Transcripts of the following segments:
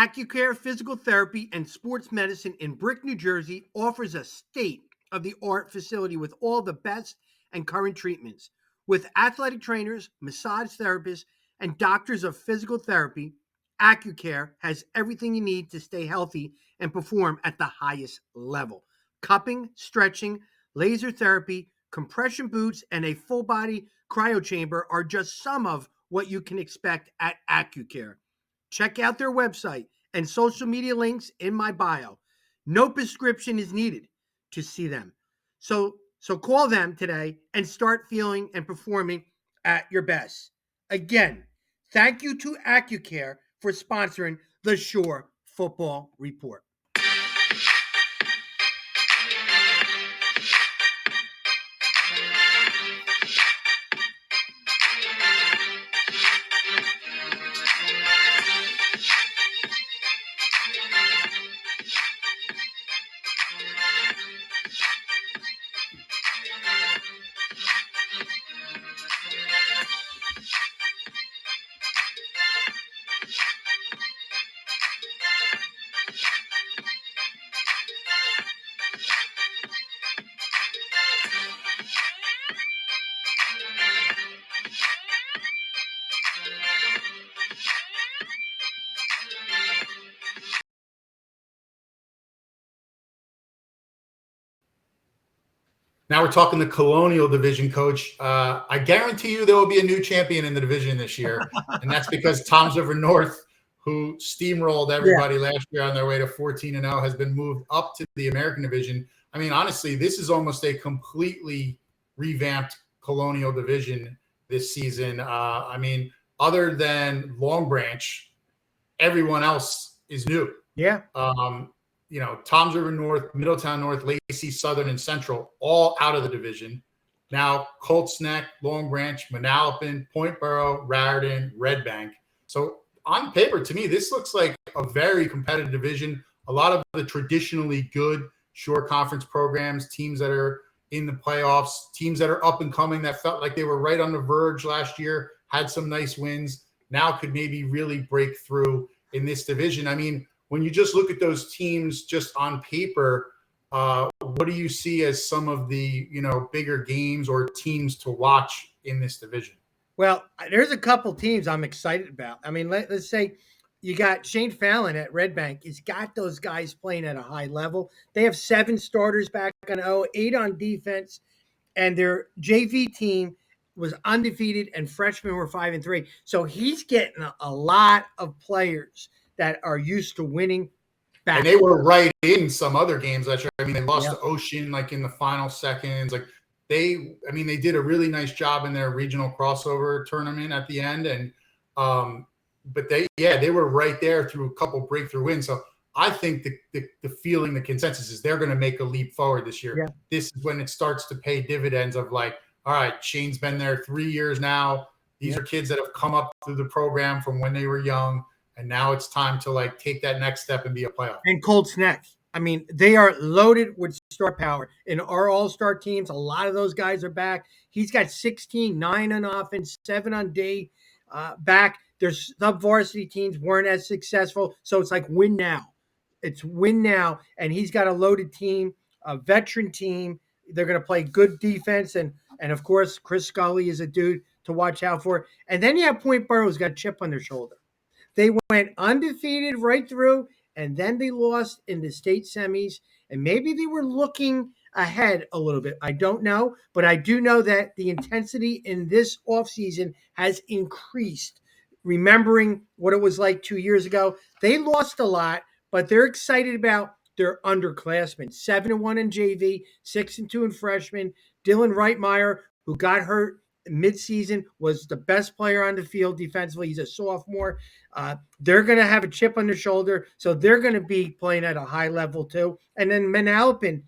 Accucare Physical Therapy and Sports Medicine in Brick, New Jersey offers a state-of-the-art facility with all the best and current treatments. With athletic trainers, massage therapists, and doctors of physical therapy, Accucare has everything you need to stay healthy and perform at the highest level. Cupping, stretching, laser therapy, compression boots, and a full-body cryo chamber are just some of what you can expect at Accucare. Check out their website and social media links in my bio. No prescription is needed to see them. So call them today and start feeling and performing at your best. Again, thank you to Accucare for sponsoring the Shore Football Report. Now we're talking the Colonial division, Coach. I guarantee you there will be a new champion in the division this year, and that's because Toms River North, who steamrolled everybody last year on their way to 14-0, has been moved up to the American division. I mean, honestly, this is almost a completely revamped Colonial division this season. I mean, other than Long Branch, everyone else is new. Yeah. Toms River North, Middletown North, Lacey, Southern, and Central, all out of the division. Now, Colts Neck, Long Branch, Manalapan, Point Borough, Raritan, Red Bank. So on paper, to me, this looks like a very competitive division. A lot of the traditionally good Shore Conference programs, teams that are in the playoffs, teams that are up and coming that felt like they were right on the verge last year, had some nice wins, now could maybe really break through in this division. I mean, when you just look at those teams just on paper, what do you see as some of the, bigger games or teams to watch in this division? Well, there's a couple teams I'm excited about. I mean, let's say you got Shane Fallon at Red Bank. He's got those guys playing at a high level. They have 7 starters back on 8 on defense, and their JV team was undefeated, and freshmen were 5-3. So he's getting a lot of players that are used to winning back. And they were right in some other games last year. I mean, they lost to Ocean like in the final seconds. Like they did a really nice job in their regional crossover tournament at the end. And but they were right there through a couple breakthrough wins. So I think the feeling, the consensus is they're going to make a leap forward this year. Yeah. This is when it starts to pay dividends of like, all right, Shane's been there 3 years now. These are kids that have come up through the program from when they were young. And now it's time to take that next step and be a playoff. And Colts Neck. I mean, they are loaded with star power. In our all-star teams, a lot of those guys are back. He's got 16, 9 on offense, 7 on D back. Their sub-varsity teams weren't as successful. So it's like win now. It's win now. And he's got a loaded team, a veteran team. They're going to play good defense. And of course, Chris Scully is a dude to watch out for. And then you have Point Borough's got a chip on their shoulder. They went undefeated right through, and then they lost in the state semis. And maybe they were looking ahead a little bit. I don't know, but I do know that the intensity in this offseason has increased. Remembering what it was like 2 years ago, they lost a lot, but they're excited about their underclassmen. 7-1 in JV, 6-2 in freshman. Dylan Reitmeyer, who got hurt midseason, was the best player on the field defensively. He's a sophomore. They're going to have a chip on their shoulder, so they're going to be playing at a high level too. And then Manalapan,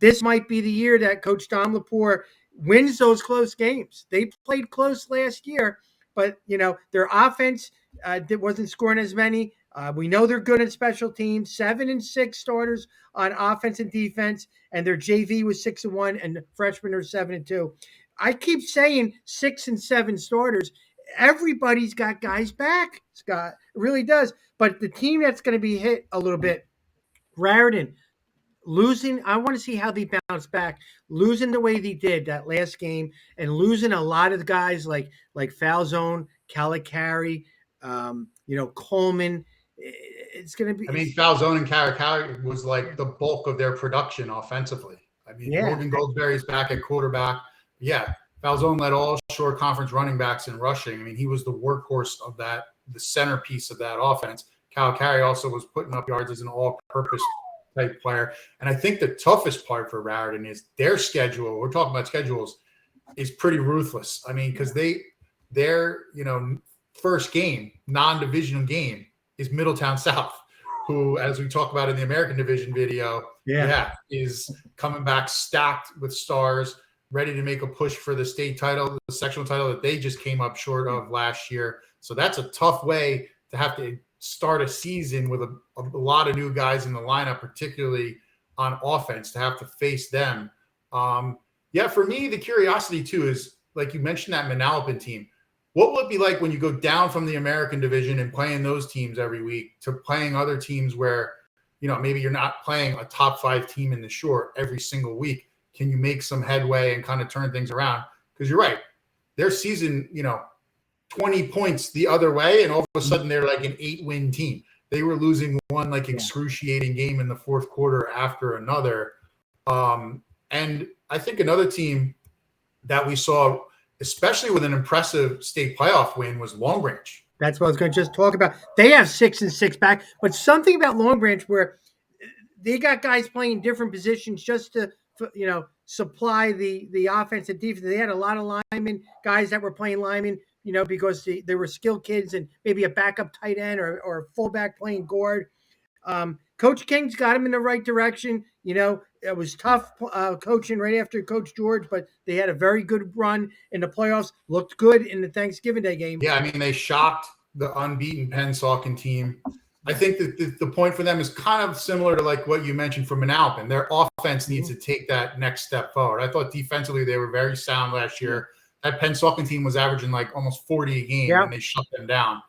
this might be the year that Coach Dom Lepore wins those close games. They played close last year, but their offense wasn't scoring as many. We know they're good at special teams. 7-6 starters on offense and defense, and their JV was 6-1, and freshmen are 7-2. I keep saying 6 and 7 starters. everybody's got guys back, Scott. It really does. But the team that's going to be hit a little bit, Raritan, losing. I want to see how they bounce back. Losing the way they did that last game, and losing a lot of the guys like Falzone, Calicari, Coleman. It's going to be. I mean, Falzone and Caracari was like the bulk of their production offensively. I mean, Yeah. Morgan Goldsberry's back at quarterback. Yeah, Falzone led all short conference running backs in rushing. I mean, he was the workhorse of that, the centerpiece of that offense. Calicari also was putting up yards as an all-purpose type player. And I think the toughest part for Raritan is their schedule. We're talking about schedules is pretty ruthless. I mean, because their first game, non-divisional game, is Middletown South, who, as we talk about in the American Division video, is coming back stacked with stars, ready to make a push for the state title, the sectional title that they just came up short of last year. So that's a tough way to have to start a season with a lot of new guys in the lineup, particularly on offense, to have to face them. For me, the curiosity too is, like you mentioned, that Manalapan team. What will it be like when you go down from the American Division and playing those teams every week to playing other teams where, maybe you're not playing a top 5 team in the short every single week? Can you make some headway and kind of turn things around? Because you're right. Their season, 20 points the other way, and all of a sudden they're like an 8-win team. They were losing one excruciating game in the fourth quarter after another. And I think another team that we saw, especially with an impressive state playoff win, was Long Branch. That's what I was going to just talk about. They have 6-6 back, but something about Long Branch where they got guys playing different positions just to, supply the offense and defense. They had a lot of linemen, guys that were playing linemen, because they were skilled kids, and maybe a backup tight end or a fullback playing guard. Coach King's got him in the right direction. It was tough coaching right after Coach George, but they had a very good run in the playoffs. Looked good in the Thanksgiving Day game. Yeah, I mean, they shocked the unbeaten Pennsauken team. I think that the point for them is kind of similar to like what you mentioned for Manalapan. Their offense needs to take that next step forward. I thought defensively they were very sound last year. That Pennsauken team was averaging like almost 40 a game, and they shut them down.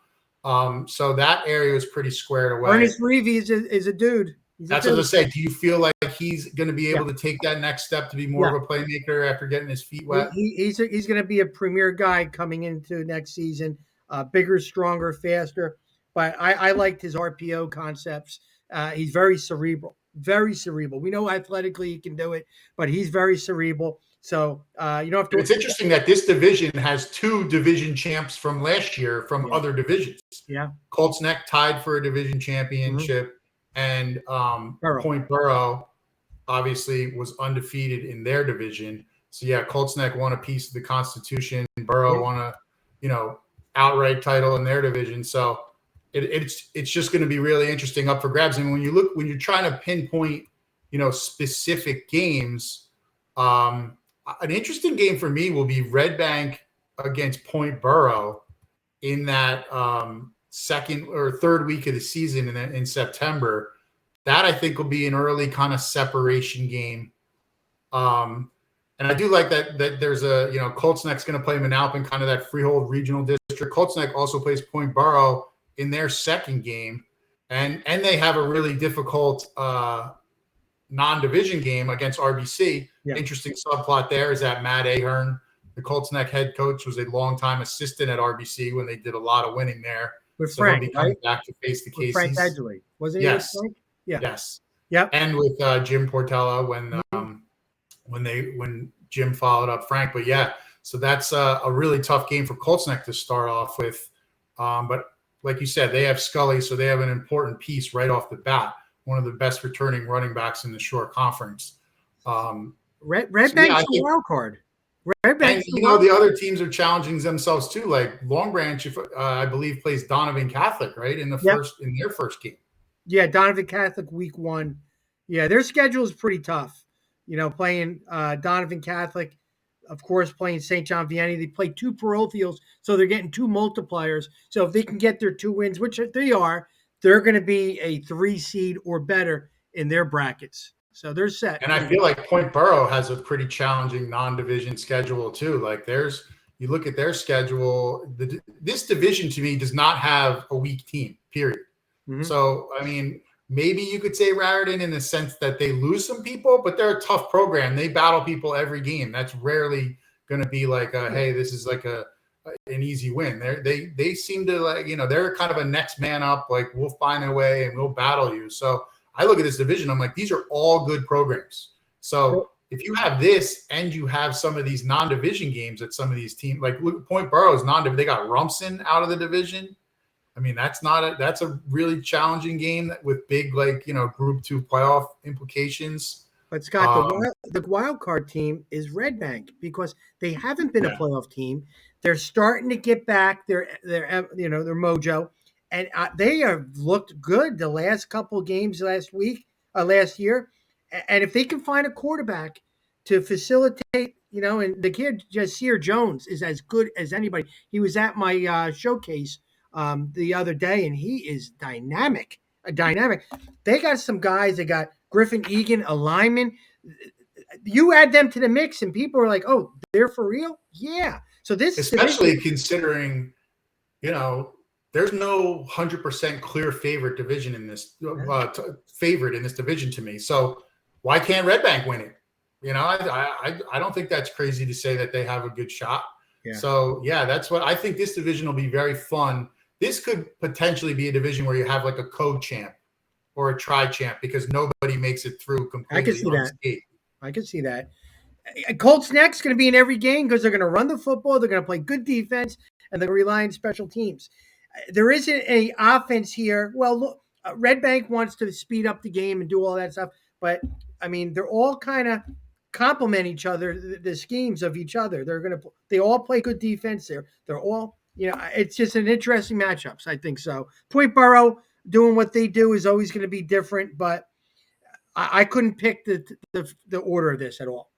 So that area was pretty squared away. Ernest Reeve is a dude. That's what I say. Do you feel like he's going to be able to take that next step to be more of a playmaker after getting his feet wet? He's going to be a premier guy coming into next season. Bigger, stronger, faster. But I liked his RPO concepts. He's very cerebral. Very cerebral. We know athletically he can do it, but he's very cerebral. So you don't have to. It's interesting that this division has 2 division champs from last year from other divisions. Yeah. Colts Neck tied for a division championship, and Point Borough obviously was undefeated in their division. So Colts Neck won a piece of the Constitution. Borough won a outright title in their division. So it's just going to be really interesting up for grabs. And when you're trying to pinpoint specific games, an interesting game for me will be Red Bank against Point Borough in that second or third week of the season in September. That I think will be an early kind of separation game. And I do like that there's a, Colts Neck's going to play Manalapan, kind of that freehold regional district. Colts Neck also plays Point Borough in their second game. And they have a really difficult non-division game against RBC. Interesting subplot there is that Matt Ahern, the Colts Neck head coach, was a longtime assistant at RBC when they did a lot of winning there. With so Frank, he'll be coming back to face the Caseys. Frank Edgley. Wasn't he with Frank? Yeah. Yes. Yep. And with Jim Portella when Jim followed up Frank. But so that's a really tough game for Colts Neck to start off with. But like you said, they have Scully, so they have an important piece right off the bat. One of the best returning running backs in the short conference. Red Bank's a wild card. Red Bank's the other teams are challenging themselves too. Like Long Branch, I believe, plays Donovan Catholic, right, in their first game. Yeah, Donovan Catholic week 1. Yeah, their schedule is pretty tough. Playing Donovan Catholic, of course, playing St. John Vianney. They play 2 parochials, so they're getting 2 multipliers. So if they can get their 2 wins, which they are, they're going to be a 3 seed or better in their brackets. So they're set. And I feel like Point Borough has a pretty challenging non-division schedule too. Like there's You look at their schedule. This division to me does not have a weak team, period. Mm-hmm. So, I mean, maybe you could say Raritan in the sense that they lose some people, but they're a tough program. They battle people every game. That's rarely going to be like, hey, this is like an easy win. They seem to, like, they're kind of a next man up. Like, we'll find a way and we'll battle you. So I look at this division. I'm like, these are all good programs. So if you have this and you have some of these non-division games at some of these teams, like look at Point Borough's non-division, they got Rumson out of the division. I mean, that's a really challenging game with big, like, Group 2 playoff implications. But Scott, the wild card team is Red Bank because they haven't been a playoff team. They're starting to get back their mojo, and they have looked good the last couple of games last year. And if they can find a quarterback to facilitate, and the kid Jasir Jones is as good as anybody. He was at my showcase the other day, and he is dynamic. They got some guys. They got Griffin Egan, a lineman. You add them to the mix, and people are like, "Oh, they're for real." Yeah. So this, especially considering, there's no 100% clear favorite division in this favorite in this division to me. So why can't Red Bank win it? I don't think that's crazy to say that they have a good shot. Yeah. So yeah, that's what I think. This division will be very fun. This could potentially be a division where you have like a co-champ or a tri-champ because nobody makes it through completely. I can see that. Colts next going to be in every game because they're going to run the football, they're going to play good defense, and they're going to rely on special teams. There isn't any offense here. Well, look, Red Bank wants to speed up the game and do all that stuff, but I mean, they're all kind of complement each other, the schemes of each other. They all play good defense. They're all, it's just an interesting matchups. I think so. Point Borough doing what they do is always going to be different, but I couldn't pick the order of this at all.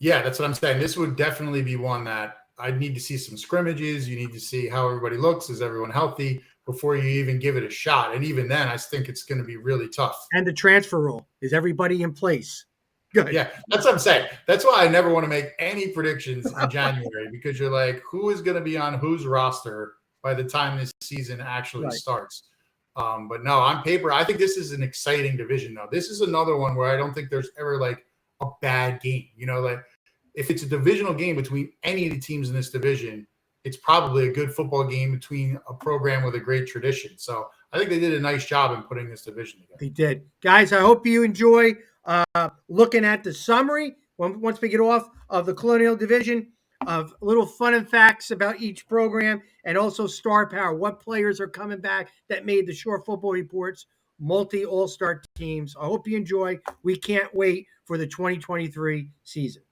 Yeah, that's what I'm saying. This would definitely be one that I'd need to see some scrimmages. You need to see how everybody looks. Is everyone healthy before you even give it a shot? And even then, I think it's going to be really tough. And the transfer rule. Is everybody in place? Good. Yeah, that's what I'm saying. That's why I never want to make any predictions in January because you're like, who is going to be on whose roster by the time this season actually starts? But no, on paper, I think this is an exciting division, though. This is another one where I don't think there's ever like a bad game. Like if it's a divisional game between any of the teams in this division, it's probably a good football game between a program with a great tradition. So I think they did a nice job in putting this division together. They did. Guys, I hope you enjoy looking at the summary once we get off of the Colonial division of little fun and facts about each program and also star power, what players are coming back that made the Shore Football Reports multi all-star teams. I hope you enjoy. We can't wait for the 2023 season.